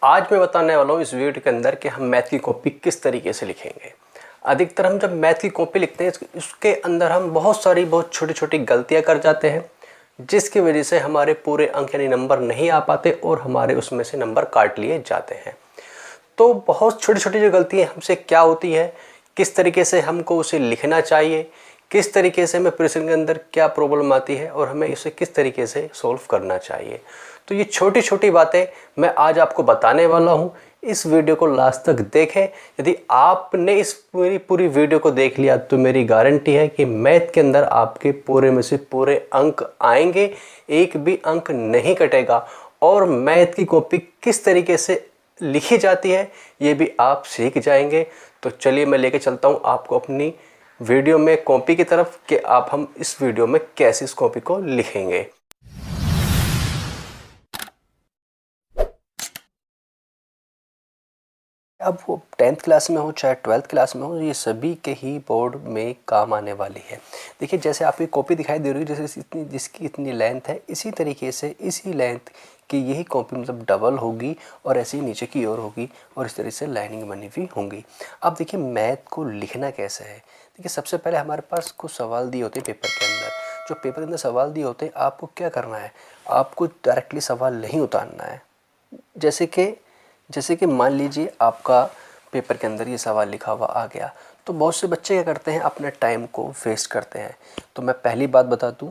आज मैं बताने वाला हूँ इस वीडियो के अंदर कि हम मैथ की कॉपी किस तरीके से लिखेंगे। अधिकतर हम जब मैथ की कॉपी लिखते हैं उसके अंदर हम बहुत छोटी छोटी गलतियाँ कर जाते हैं, जिसकी वजह से हमारे पूरे अंक यानी नंबर नहीं आ पाते और हमारे उसमें से नंबर काट लिए जाते हैं। तो बहुत छोटी छोटी जो गलतियाँ हमसे क्या होती है, किस तरीके से हमको उसे लिखना चाहिए, किस तरीके से हमें प्रश्न के अंदर क्या प्रॉब्लम आती है और हमें इसे किस तरीके से सॉल्व करना चाहिए। तो ये छोटी छोटी बातें मैं आज आपको बताने वाला हूँ। इस वीडियो को लास्ट तक देखें। यदि आपने इस पूरी वीडियो को देख लिया तो मेरी गारंटी है कि मैथ के अंदर आपके पूरे में से पूरे अंक आएंगे, एक भी अंक नहीं कटेगा और मैथ की कॉपी किस तरीके से लिखी जाती है ये भी आप सीख जाएंगे। तो चलिए मैं लेके चलता हूँ आपको अपनी वीडियो में कॉपी की तरफ कि आप हम इस वीडियो में कैसे इस कॉपी को लिखेंगे। अब वो 10th क्लास में हो चाहे 12th क्लास में हो, ये सभी के ही बोर्ड में काम आने वाली है। देखिए जैसे आपकी कॉपी दिखाई दे रही है, जैसे जिसकी इतनी लेंथ है, इसी तरीके से इसी लेंथ की यही कॉपी मतलब डबल होगी और ऐसे ही नीचे की ओर होगी और इस तरह से लाइनिंग बनी हुई होंगी। अब देखिए मैथ को लिखना कैसे है। देखिए सबसे पहले हमारे पास कुछ सवाल दिए होते हैं पेपर के अंदर। जो पेपर के अंदर सवाल दिए होते हैं, आपको क्या करना है, आपको डायरेक्टली सवाल नहीं उतारना है। जैसे कि मान लीजिए आपका पेपर के अंदर ये सवाल लिखा हुआ आ गया, तो बहुत से बच्चे क्या करते हैं, अपने टाइम को वेस्ट करते हैं। तो मैं पहली बात बता दूं,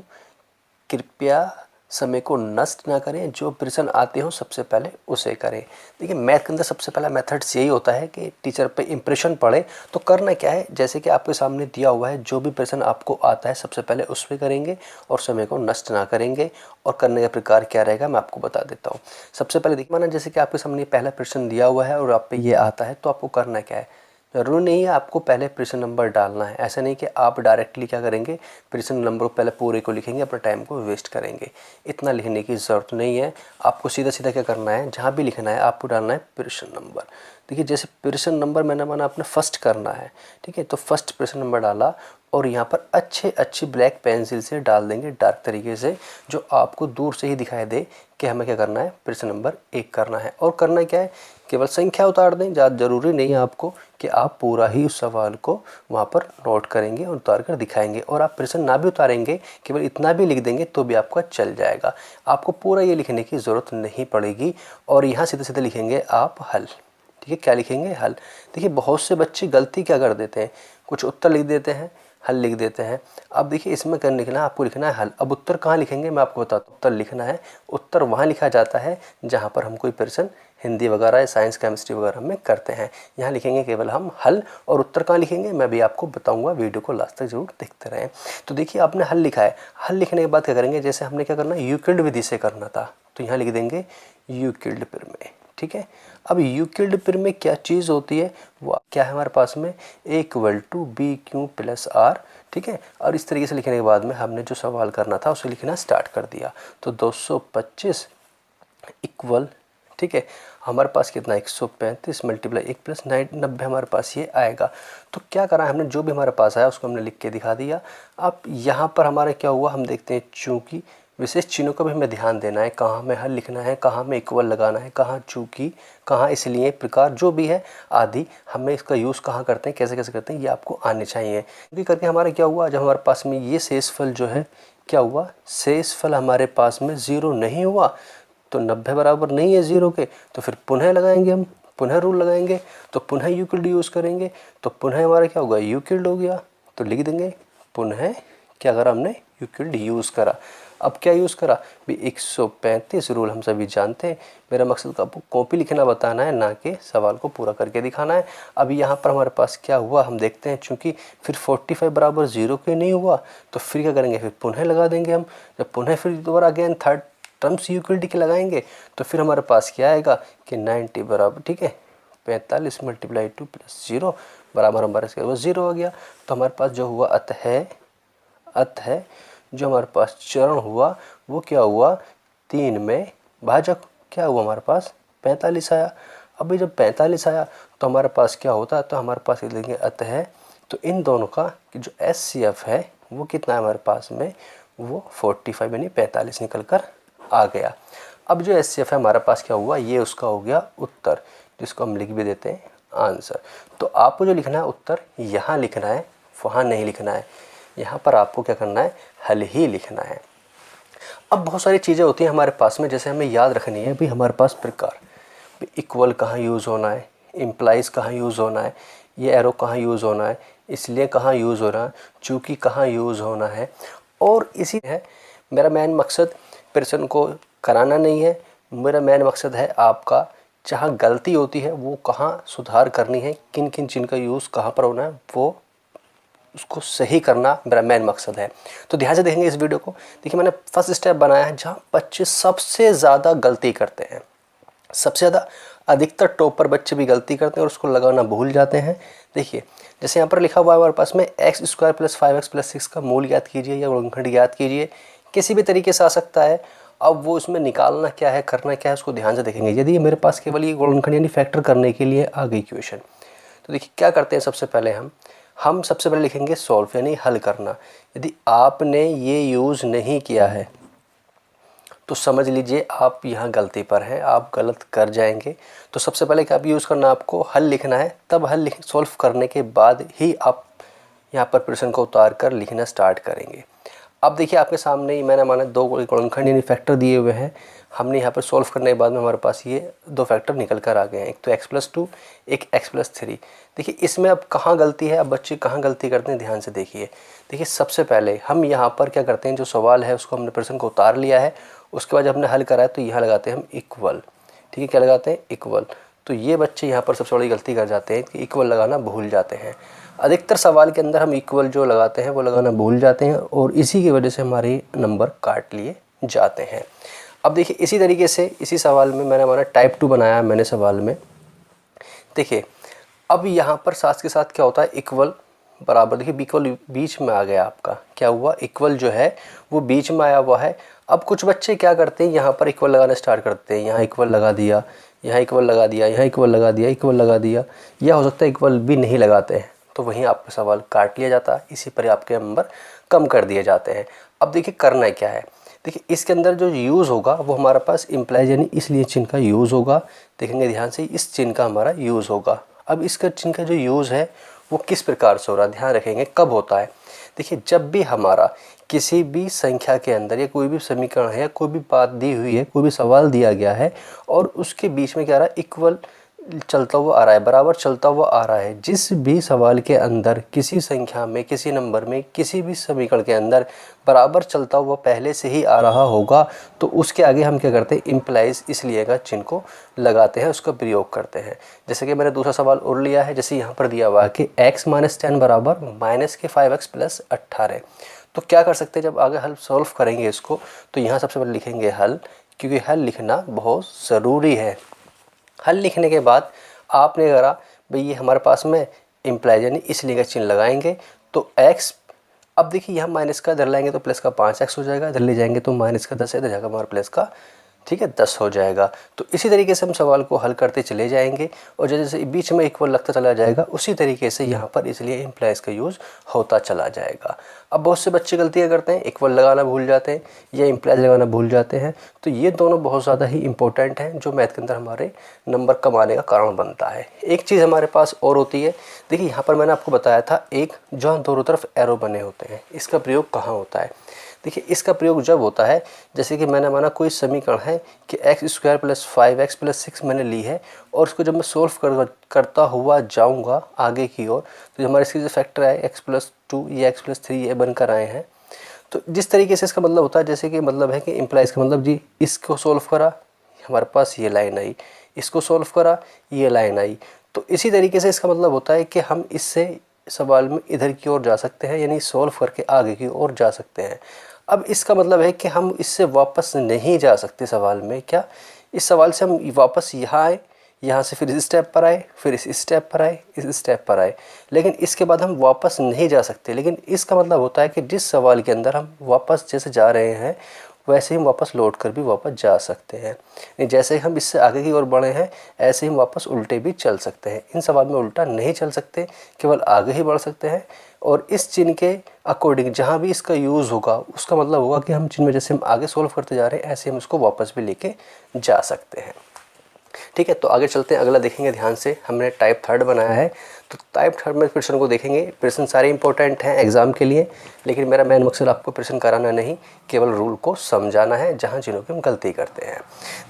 कृपया समय को नष्ट ना करें, जो प्रश्न आते हो सबसे पहले उसे करें। देखिए मैथ के अंदर सबसे पहला मेथड्स यही होता है कि टीचर पे इम्प्रेशन पड़े। तो करना क्या है, जैसे कि आपके सामने दिया हुआ है, जो भी प्रश्न आपको आता है सबसे पहले उस पर करेंगे और समय को नष्ट ना करेंगे। और करने का प्रकार क्या रहेगा मैं आपको बता देता हूँ। सबसे पहले देखिए, माना जैसे कि आपके सामने पहला प्रश्न दिया हुआ है और आप पे ये आता है, तो आपको करना क्या है, ज़रूरी नहीं है आपको पहले प्रश्न नंबर डालना है। ऐसा नहीं कि आप डायरेक्टली क्या करेंगे, प्रश्न नंबर को पहले पूरे को लिखेंगे, अपना टाइम को वेस्ट करेंगे। इतना लिखने की ज़रूरत नहीं है। आपको सीधा सीधा क्या करना है, जहाँ भी लिखना है आपको डालना है प्रश्न नंबर। देखिए जैसे प्रश्न नंबर मैंने माना आपने फर्स्ट करना है, ठीक है, तो फर्स्ट प्रश्न नंबर डाला और यहाँ पर अच्छे ब्लैक पेंसिल से डाल देंगे डार्क तरीके से, जो आपको दूर से ही दिखाई दे कि हमें क्या करना है, प्रश्न नंबर 1 करना है। और करना क्या है, केवल संख्या उतार दें, ज़्यादा ज़रूरी नहीं है आपको कि आप पूरा ही उस सवाल को वहाँ पर नोट करेंगे और उतार कर दिखाएंगे। और आप प्रश्न ना भी उतारेंगे, केवल इतना भी लिख देंगे तो भी आपका चल जाएगा। आपको पूरा ये लिखने की ज़रूरत नहीं पड़ेगी। और यहाँ सीधे सीधे लिखेंगे आप हल। ठीक है, क्या लिखेंगे, हल। देखिए बहुत से बच्चे गलती क्या कर देते हैं, कुछ उत्तर लिख देते हैं, हल लिख देते हैं। अब देखिए इसमें क्या लिखना है, आपको लिखना है हल। अब उत्तर कहाँ लिखेंगे मैं आपको बताता हूँ। उत्तर लिखना है, उत्तर वहाँ लिखा जाता है जहाँ पर हम कोई प्रश्न हिंदी वगैरह या साइंस केमिस्ट्री वगैरह में करते हैं। यहाँ लिखेंगे केवल हम हल। और उत्तर कहाँ लिखेंगे मैं भी आपको बताऊँगा, वीडियो को लास्ट तक जरूर देखते रहें। तो देखिए आपने हल लिखा है, हल लिखने के बाद क्या करेंगे, जैसे हमने क्या करना है, यूक्लिड विधि से करना था, तो यहाँ लिख देंगे यूक्लिड प्रमेय। ठीक है, अब यूक्लिड प्रमेय क्या चीज़ होती है, वो क्या है हमारे पास में, A = BQ + R। ठीक है, और इस तरीके से लिखने के बाद में हमने जो सवाल करना था उसे लिखना स्टार्ट कर दिया। तो 225 इक्वल, ठीक है, हमारे पास कितना 135 × 1 + 90 हमारे पास ये आएगा। तो क्या करा हमने, जो भी हमारे पास आया उसको हमने लिख के दिखा दिया। अब यहाँ पर हमारा क्या हुआ, हम देखते हैं चूँकि विशेष चिन्हों का भी हमें ध्यान देना है, कहाँ में हल लिखना है, कहाँ में इक्वल लगाना है, कहाँ चूँकि, कहाँ इसलिए, प्रकार जो भी है आदि, हमें इसका यूज़ कहाँ करते हैं, कैसे कैसे करते हैं, ये आपको आने चाहिए। क्योंकि करके हमारा क्या हुआ, जब हमारे पास में ये शेषफल जो है क्या हुआ, शेषफल हमारे पास में 0 नहीं हुआ, तो 90 बराबर नहीं है 0 के, तो फिर पुनः लगाएंगे, हम पुनः रूल लगाएंगे, तो पुनः यूक्लिड यूज़ करेंगे, तो पुनः हमारा क्या होगा, यूक्लिड हो गया। तो लिख देंगे पुनः क्या करा हमने, यूक्लिड यूज़ करा। अब क्या यूज़ करा भी, 135 रूल हम सभी जानते हैं। मेरा मकसद आपको कॉपी लिखना बताना है, ना कि सवाल को पूरा करके दिखाना है। अभी यहाँ पर हमारे पास क्या हुआ हम देखते हैं, चूँकि फिर 45 बराबर 0 के नहीं हुआ, तो फिर क्या करेंगे, फिर पुनः लगा देंगे हम। जब पुनः फिर दोबारा अगेन थर्ड टर्म्स यूक्लिड के लगाएंगे, तो फिर हमारे पास क्या आएगा कि 90 बराबर, ठीक है, 45 × 2 + 0 बराबर हमारे पास 0 आ गया। तो हमारे पास जो हुआ अतः जो हमारे पास चरण हुआ वो क्या हुआ, 3 में भाजक क्या हुआ, हमारे पास 45 आया। अभी जब 45 आया तो हमारे पास क्या होता है, तो हमारे पास ये लेंगे अतः, तो इन दोनों का कि जो HCF है वो कितना है हमारे पास में, वो 45 यानी 45 निकल कर आ गया। अब जो HCF है हमारे पास क्या हुआ, ये उसका हो गया उत्तर, जिसको हम लिख भी देते हैं आंसर। तो आपको जो लिखना है उत्तर यहाँ लिखना है, वहाँ नहीं लिखना है। यहाँ पर आपको क्या करना है, हल ही लिखना है। अब बहुत सारी चीज़ें होती हैं हमारे पास में, जैसे हमें याद रखनी है भी हमारे पास प्रकार, इक्वल कहाँ यूज़ होना है, इम्प्लाइज कहाँ यूज़ होना है, ये एरो कहाँ यूज़ होना है, इसलिए कहाँ यूज़ हो रहा है, चूँकि कहाँ यूज़ होना है। और इसी है मेरा मेन मकसद प्रश्न को कराना नहीं है, मेरा मेन मकसद है आपका जहाँ गलती होती है वो कहाँ सुधार करनी है, किन किन चिन्ह का यूज़ कहाँ पर होना है, वो उसको सही करना मेरा मेन मकसद है। तो ध्यान से देखेंगे इस वीडियो को। देखिए मैंने फर्स्ट स्टेप बनाया है जहाँ बच्चे सबसे ज़्यादा गलती करते हैं, सबसे ज़्यादा अधिकतर टॉपर बच्चे भी गलती करते हैं और उसको लगाना भूल जाते हैं। देखिए जैसे यहाँ पर लिखा हुआ है हमारे पास में x² + 5x + 6 का मूल ज्ञात कीजिए या गुणनखंड ज्ञात कीजिए, किसी भी तरीके से आ सकता है। अब वो इसमें निकालना क्या है, करना क्या है, उसको ध्यान से देखेंगे। यदि मेरे पास केवल ये गुणनखंड यानी फैक्टर करने के लिए आ गई क्वेश्चन, तो देखिए क्या करते हैं, सबसे पहले हम सबसे पहले लिखेंगे सॉल्व यानी हल करना। यदि आपने ये यूज़ नहीं किया है तो समझ लीजिए आप यहाँ गलती पर हैं, आप गलत कर जाएंगे। तो सबसे पहले क्या यूज़ करना, आपको हल लिखना है, तब हल सॉल्व करने के बाद ही आप यहाँ पर प्रश्न को उतार कर लिखना स्टार्ट करेंगे। अब देखिए आपके सामने ही मैंने माना दो गुणनखंड यानी फैक्टर दिए हुए हैं, हमने यहाँ पर सॉल्व करने के बाद में हमारे पास ये दो फैक्टर निकल कर आ गए हैं, एक तो x+2 एक x+3। देखिए इसमें अब कहाँ गलती है, अब बच्चे कहाँ गलती करते हैं, ध्यान से देखिए। देखिए सबसे पहले हम यहाँ पर क्या करते हैं, जो सवाल है उसको हमने प्रश्न को उतार लिया है, उसके बाद जब हमने हल करा है तो यहाँ लगाते हैं हम इक्वल। ठीक है, क्या लगाते हैं, इक्वल। तो ये बच्चे यहाँ पर सबसे बड़ी गलती कर जाते हैं कि इक्वल लगाना भूल जाते हैं। अधिकतर सवाल के अंदर हम इक्वल जो लगाते हैं वो लगाना भूल जाते हैं और इसी की वजह से हमारे नंबर काट लिए जाते हैं। अब देखिए इसी तरीके से इसी सवाल में मैंने हमारा टाइप 2 बनाया मैंने सवाल में। देखिए अब यहाँ पर साथ के साथ क्या होता है, इक्वल बराबर, देखिए इक्वल बीच में आ गया आपका, क्या हुआ, इक्वल जो है वो बीच में आया हुआ है। अब कुछ बच्चे क्या करते हैं, यहाँ पर इक्वल लगाना स्टार्ट करते हैं, यहाँ इक्वल लगा दिया, यहाँ इक्वल लगा दिया, यहाँ इक्वल लगा दिया, इक्वल लगा दिया, या हो सकता है इक्वल भी नहीं लगाते हैं, तो वहीं आपका सवाल काट लिया जाता है, इसी पर आपके नंबर कम कर दिए जाते हैं। अब देखिए करना क्या है, देखिए इसके अंदर जो यूज़ होगा वो हमारे पास इम्प्लाइज यानी इसलिए चिन्ह का यूज़ होगा। देखेंगे ध्यान से, इस चिन्ह का हमारा यूज़ होगा। अब इसका चिन्ह का जो यूज़ है वो किस प्रकार से हो रहा है, ध्यान रखेंगे कब होता है। देखिए जब भी हमारा किसी भी संख्या के अंदर या कोई भी समीकरण है या कोई भी बात दी हुई है, कोई भी सवाल दिया गया है और उसके बीच में क्या रहा है, इक्वल चलता हुआ आ रहा है, बराबर चलता हुआ आ रहा है। जिस भी सवाल के अंदर किसी संख्या में, किसी नंबर में, किसी भी समीकरण के अंदर बराबर चलता हुआ पहले से ही आ रहा होगा तो उसके आगे हम क्या करते हैं, इम्प्लाइज इसलिए का चिन्ह को लगाते हैं, उसका प्रयोग करते हैं। जैसे कि मैंने दूसरा सवाल और लिया है, जैसे यहाँ पर दिया हुआ है कि x - 10 बराबर -5x + 18। तो क्या कर सकते हैं, जब आगे हल सॉल्व करेंगे इसको तो यहाँ सबसे पहले लिखेंगे हल, क्योंकि हल लिखना बहुत ज़रूरी है। हल लिखने के बाद आपने करा भाई ये हमारे पास में इम्प्लाइज यानी इसलिए का चिन्ह लगाएंगे तो x, अब देखिए यहाँ माइनस का इधर लाएंगे तो प्लस का 5x हो जाएगा, इधर ले जाएंगे तो माइनस का 10 है, इधर जाकर हमारा प्लस का, ठीक है, 10 हो जाएगा। तो इसी तरीके से हम सवाल को हल करते चले जाएंगे और जैसे जैसे बीच में इक्वल लगता चला जाएगा उसी तरीके से यहाँ पर इसलिए इम्प्लाइज का यूज़ होता चला जाएगा। अब बहुत से बच्चे गलतियाँ करते हैं, इक्वल लगाना भूल जाते हैं या इम्प्लाइज लगाना भूल जाते हैं। तो ये दोनों बहुत ज़्यादा ही इंपॉर्टेंट हैं जो मैथ के अंदर हमारे नंबर कम आने का कारण बनता है। एक चीज़ हमारे पास और होती है, देखिए यहाँ पर मैंने आपको बताया था एक जहाँ दोनों तरफ एरो बने होते हैं, इसका प्रयोग कहाँ होता है। देखिए इसका प्रयोग जब होता है, जैसे कि मैंने माना कोई समीकरण है कि x² + 5x + 6 मैंने ली है और उसको जब मैं सॉल्व करता हुआ जाऊंगा आगे की ओर तो जो हमारे इसके जो फैक्टर है x+2 या x+3 ये बनकर आए हैं। तो जिस तरीके से इसका मतलब होता है, जैसे कि मतलब है कि इम्प्लाइज का मतलब जी इसको सॉल्व करा हमारे पास ये लाइन आई, इसको सॉल्व करा ये लाइन आई। तो इसी तरीके से इसका मतलब होता है कि हम इससे सवाल में इधर की ओर जा सकते हैं, यानी सॉल्व करके आगे की ओर जा सकते हैं। अब इसका मतलब है कि हम इससे वापस नहीं जा सकते सवाल में, क्या इस सवाल से हम वापस यहाँ आए, यहाँ से फिर इस स्टेप पर आए, फिर इस स्टेप पर आए, इस स्टेप पर आए, लेकिन इसके बाद हम वापस नहीं जा सकते। लेकिन इसका मतलब होता है कि जिस सवाल के अंदर हम वापस जैसे जा रहे हैं वैसे ही हम वापस लौट कर भी वापस जा सकते हैं। जैसे हम इससे आगे की ओर बढ़े हैं ऐसे ही हम वापस उल्टे भी चल सकते हैं। इन सवाल में उल्टा नहीं चल सकते, केवल आगे ही बढ़ सकते हैं। और इस चिन्ह के अकॉर्डिंग जहाँ भी इसका यूज़ होगा उसका मतलब होगा कि हम चिन्ह में जैसे हम आगे सॉल्व करते जा रहे हैं ऐसे हम इसको वापस भी लेके जा सकते हैं। ठीक है, तो आगे चलते हैं, अगला देखेंगे ध्यान से। हमने टाइप थर्ड बनाया है, तो टाइप थर्ड में प्रश्न को देखेंगे। प्रश्न सारे इंपॉर्टेंट हैं एग्जाम के लिए, लेकिन मेरा मेन मकसद आपको प्रश्न कराना नहीं, केवल रूल को समझाना है जहाँ जिन्हों की हम गलती करते हैं।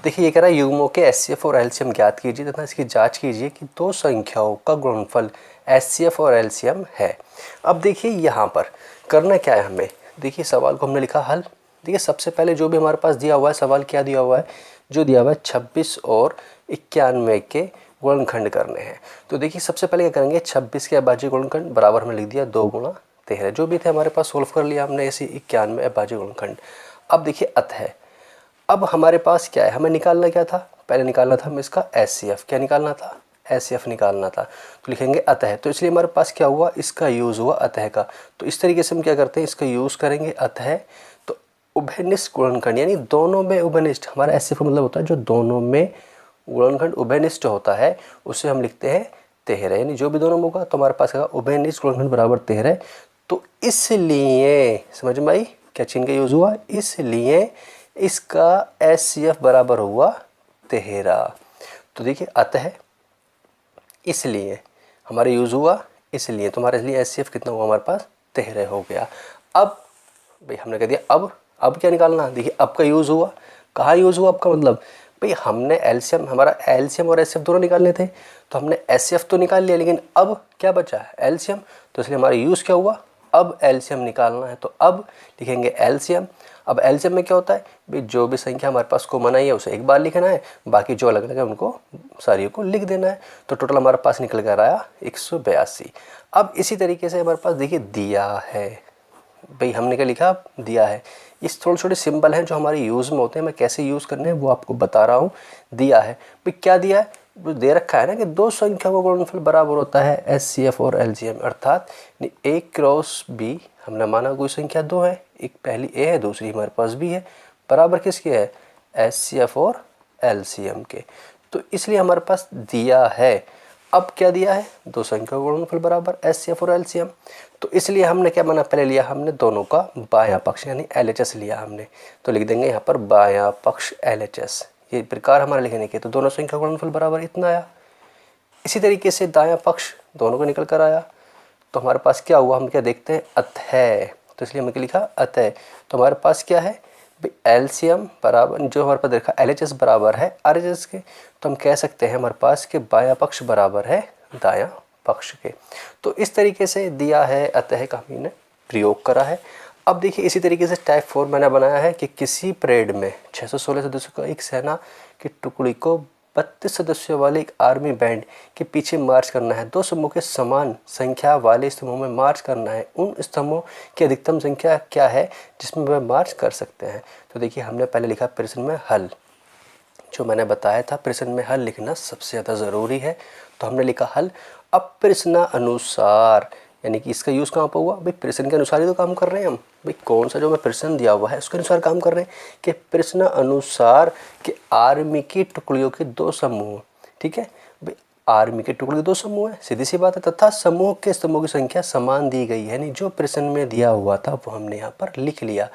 देखिए ये कह रहा है युग्मों के एचसीएफ और एलसीएम ज्ञात कीजिए तथा इसकी जाँच कीजिए कि दो संख्याओं का गुणनफल एचसीएफ और एलसीएम है। अब देखिए यहाँ पर करना क्या है हमें, देखिए सवाल को हमने लिखा हल। देखिए सबसे पहले जो भी हमारे पास दिया हुआ है सवाल, क्या दिया हुआ है, जो दिया हुआ है 26 और 91 के गुणनखंड करने हैं। तो देखिए सबसे पहले क्या करेंगे, 26 के अभाज्य गुणनखंड बराबर हमने लिख दिया 2 गुणा 13, जो भी थे हमारे पास सोल्व कर लिया हमने ऐसे 91 अभाज्य गुणनखंड। अब देखिए अतः अब हमारे पास क्या है, हमें निकालना क्या था, पहले निकालना था हमें इसका एचसीएफ। क्या निकालना था, एचसीएफ निकालना था। तो लिखेंगे अतः, तो इसलिए हमारे पास क्या हुआ, इसका यूज़ हुआ अतः का। तो इस तरीके से हम क्या करते हैं, इसका यूज़ करेंगे अतः। तो उभयनिष्ठ गुणनखंड यानी दोनों में उभयनिष्ठ, हमारा एचसीएफ मतलब होता है जो दोनों में गुणनखंड उभयनिष्ठ होता है उसे हम लिखते हैं 13, यानी जो भी दोनों में होगा तो हमारे पास उभयनिष्ठ गुणनखंड बराबर 13। तो इसलिए समझ में आई क्या चिन्ह का यूज़ हुआ, इसलिए इसका एचसीएफ बराबर हुआ 13। तो देखिए अतः इसलिए हमारे यूज़ हुआ, इसलिए तो हमारे लिए एचसीएफ कितना हुआ, हमारे पास 13 हो गया। अब भाई हमने कह दिया अब क्या निकालना, देखिए अब का यूज़ हुआ, कहाँ यूज़ हुआ अब का मतलब, भाई हमने एलसीएम, हमारा एलसीएम और एचसीएफ दोनों निकालने थे, तो हमने एचसीएफ तो निकाल लिया, लेकिन अब क्या बचा है, एलसीएम। तो इसलिए हमारा यूज़ क्या हुआ, अब एलसीएम निकालना है। तो अब लिखेंगे एलसीएम। अब एलसीएम में क्या होता है, भाई जो भी संख्या हमारे पास कॉमन आई है उसे एक बार लिखना है, बाकी जो अलग अलग है उनको सारी को लिख देना है। तो टोटल हमारे पास निकल कर आया 182। अब इसी तरीके से हमारे पास देखिए दिया है, भाई हमने क्या लिखा, दिया है। इस थोड़े छोटे सिंबल हैं जो हमारे यूज़ में होते हैं, मैं कैसे यूज़ करने हैं वो आपको बता रहा हूँ। दिया है, भाई क्या दिया है, वो दे रखा है ना कि दो संख्याओं का गुणनफल बराबर होता है एचसीएफ और एलसीएम, अर्थात ए क्रॉस बी, हमने माना कोई संख्या दो है, एक पहली ए है दूसरी हमारे पास बी है, बराबर किसके है, एचसीएफ और एलसीएम के। तो इसलिए हमारे पास दिया है। अब क्या दिया है, दो संख्या का गुणनफल बराबर एचसीएफ और एलसीएम। तो इसलिए हमने क्या माना, पहले लिया हमने दोनों का बायां पक्ष यानी एलएचएस लिया हमने, तो लिख देंगे यहाँ पर बायां पक्ष एलएचएस। ये प्रकार हमारे लिखने के, तो दोनों संख्या का गुणनफल बराबर इतना आया। इसी तरीके से दायां पक्ष दोनों को निकल कर आया, तो हमारे पास क्या हुआ, हम क्या देखते हैं अतः, तो इसलिए हमने क्या लिखा अतः। तो हमारे पास क्या है, एलसीएम बराबर जो हमारे पास देखा एलएचएस बराबर है आरएचएस के, तो हम कह सकते हैं हमारे पास कि बायां पक्ष बराबर है दायां पक्ष के। तो इस तरीके से दिया है अतः का हमने प्रयोग करा है। अब देखिए इसी तरीके से टाइप 4 मैंने बनाया है कि किसी परेड में 616 सदस्यों का एक सेना की टुकड़ी को 32 सदस्यों वाले एक आर्मी बैंड के पीछे मार्च करना है। दो समूह के समान संख्या वाले स्तंभों में मार्च करना है। उन स्तंभों की अधिकतम संख्या क्या है जिसमें वह मार्च कर सकते हैं। तो देखिए हमने पहले लिखा प्रश्न में हल, जो मैंने बताया था प्रश्न में हल लिखना सबसे ज़्यादा ज़रूरी है, तो हमने लिखा हल। अब प्रश्नानुसार यानी कि इसका यूज़ कहाँ पर हुआ, भाई प्रश्न के अनुसार ही तो काम कर रहे हैं हम, भाई कौन सा जो मैं प्रश्न दिया हुआ है उसके अनुसार काम कर रहे हैं कि प्रश्न अनुसार कि आर्मी की टुकड़ियों के दो समूह, ठीक है भाई आर्मी के टुकड़े के दो समूह है, सीधी सी बात है, तथा समूह के स्तंभों की संख्या समान दी गई है, यानी जो प्रश्न में दिया हुआ था वो हमने यहाँ पर लिख लिया।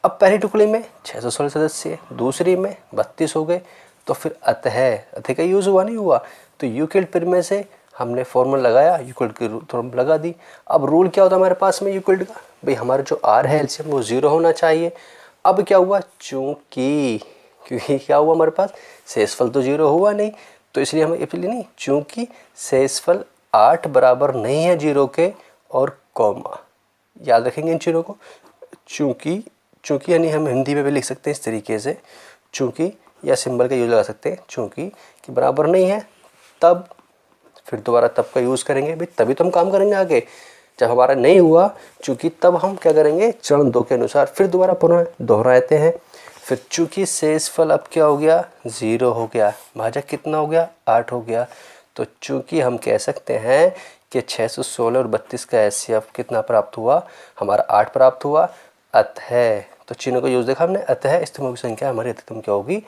अब पहली टुकड़ी में 616 सदस्य, दूसरी में 32 हो गए, तो फिर अतः का यूज़ हुआ नहीं हुआ, तो यूक्लिड प्रमेय से हमने फॉर्मूला लगाया, यूक्लिड की फॉर्मूला लगा दी। अब रूल क्या होता है हमारे पास में यूक्लिड का, भाई हमारा जो आर है एलसीएम वो 0 होना चाहिए। अब क्या हुआ, क्योंकि क्या हुआ हमारे पास शेषफल तो 0 हुआ नहीं, तो इसलिए हमें इसलिए नहीं, चूँकि शेषफल 8 बराबर नहीं है 0 के और कॉमा, याद रखेंगे इन चीज़ों को। चूँकि यानी हम हिंदी में भी लिख सकते हैं इस तरीके से, चूँकि या सिंबल का यूज लगा सकते हैं, चूँकि कि बराबर नहीं है, तब फिर दोबारा तब का यूज़ करेंगे, भाई तभी तो हम काम करेंगे आगे। जब हमारा नहीं हुआ चूँकि, तब हम क्या करेंगे, चरण 2 के अनुसार फिर दोबारा पुनः दोहराते हैं। फिर चूँकि शेषफल अब क्या हो गया, 0 हो गया, भाजक कितना हो गया, 8 हो गया, तो चूँकि हम कह सकते हैं कि 616 और 32 का एचसीएफ कितना प्राप्त हुआ, हमारा 8 प्राप्त हुआ। अतः तो चिन्ह को यूज देखा हमने, अतः स्तंभों की संख्या हमारी अधिकतम क्या होगी,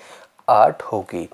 8 होगी।